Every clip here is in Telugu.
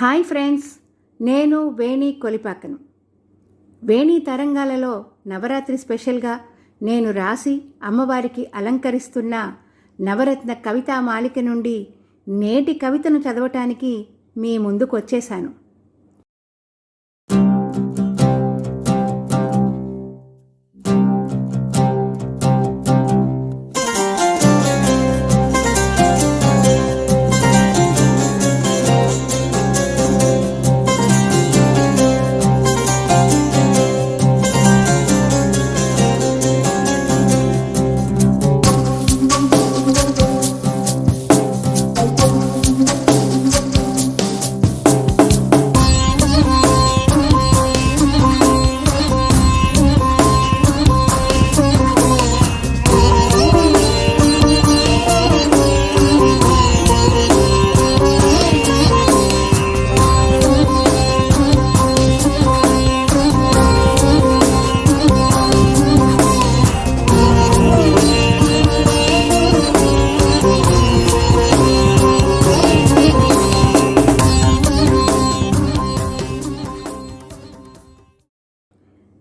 హాయ్ ఫ్రెండ్స్, నేను వేణి కొలిపాకను. వేణి తరంగాలలో నవరాత్రి స్పెషల్గా నేను రాసి అమ్మవారికి అలంకరిస్తున్న నవరత్న కవితా మాలిక నుండి నేటి కవితను చదవటానికి మీ ముందుకు వచ్చేశాను.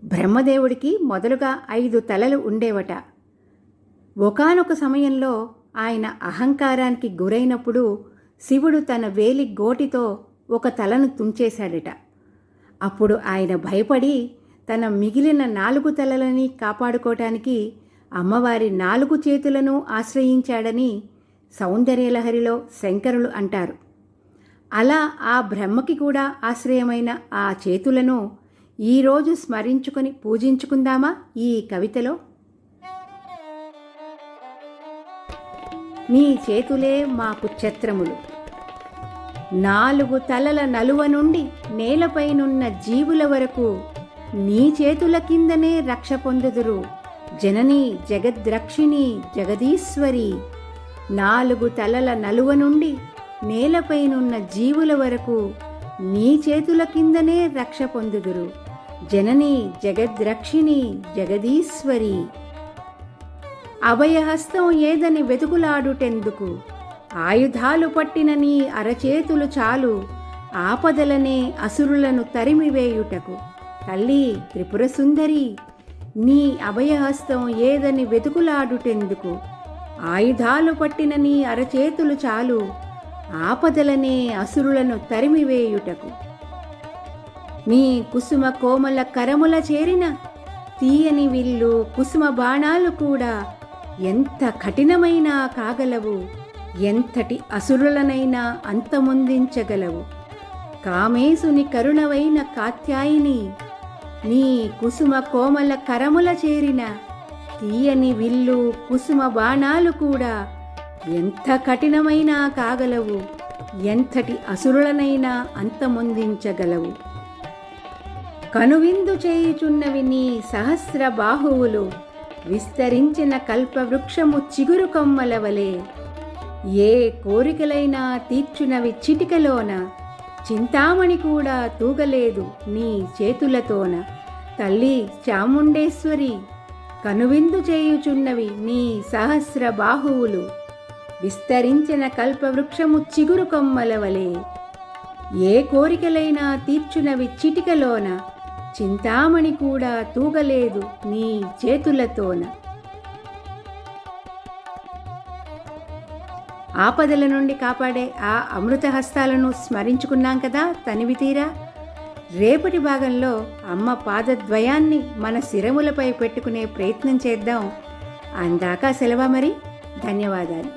బ్రహ్మదేవుడికి మొదలుగా 5 తలలు ఉండేవట. ఒకానొక సమయంలో ఆయన అహంకారానికి గురైనప్పుడు శివుడు తన వేలి గోటితో ఒక తలను తుంచేశాడట. అప్పుడు ఆయన భయపడి తన మిగిలిన 4 తలలని కాపాడుకోవటానికి అమ్మవారి 4 చేతులను ఆశ్రయించాడని సౌందర్యలహరిలో శంకరులు అంటారు. అలా ఆ బ్రహ్మకి కూడా ఆశ్రయమైన ఆ చేతులను ఈరోజు స్మరించుకొని పూజించుకుందామా ఈ కవితలో? నీ చేతులే మాకు ఛత్రములు, 4 తలల నలువ నుండి నేలపైనున్న జీవుల వరకు నీ చేతుల కిందనే రక్ష పొందుదురు జననీ జగద్రక్షిణి జగదీశ్వరి. 4 తలల నలువ నుండి నేలపైనున్న జీవుల వరకు నీ చేతుల కిందనే రక్ష పొందుదురు జననీ జగద్రక్షిణి జగదీశ్వరి. అభయహస్తం ఏదని వెతుకులాడుటెందుకు, ఆయుధాలు పట్టిన నీ అరచేతులు చాలు ఆపదలనే అసురులను తరిమివేయుటకు. తల్లి త్రిపుర సుందరి, నీ అభయహస్తం ఏదని వెతుకులాడుటెందుకు, ఆయుధాలు పట్టిన నీ అరచేతులు చాలు ఆపదలనే అసురులను తరిమివేయుటకు. నీ కుసుమ కోమల కరముల చేరిన తీయని విల్లు కుసుమ బాణాలు కూడా ఎంత కఠినమైనా కాగలవు, ఎంతటి అసురులనైనా అంతమొందించగలవు. కామేశుని కరుణవైన కాత్యాయిని, నీ కుసుమ కోమల కరముల చేరిన తీయని విల్లు కుసుమ బాణాలు కూడా ఎంత కఠినమైనా కాగలవు, ఎంతటి అసురులనైనా అంతమొందించగలవు. కనువిందు చేయుచున్నవి నీ సహస్ర బాహువులు, విస్తరించిన కల్పవృక్షము చిగురు కొమ్మల వలె. ఏ కోరికలైనా తీర్చునవి చిటికలోన, చింతామణి కూడా తూగలేదు నీ చేతులతోన. తల్లి చాముండేశ్వరి, కనువిందు చేయుచున్నవి నీ సహస్ర బాహువులు, విస్తరించిన కల్పవృక్షము చిగురు కొమ్మల వలె. ఏ కోరికలైనా తీర్చునవి చిటికలోన, చింతామణి కూడా తూగలేదు నీ చేతులతోన. ఆపదల నుండి కాపాడే ఆ అమృత హస్తాలను స్మరించుకున్నాం కదా తనివి తీరా. రేపటి భాగంలో అమ్మ పాదద్వయాన్ని మన శిరములపై పెట్టుకునే ప్రయత్నం చేద్దాం. అందాక సెలవు మరి. ధన్యవాదాలు.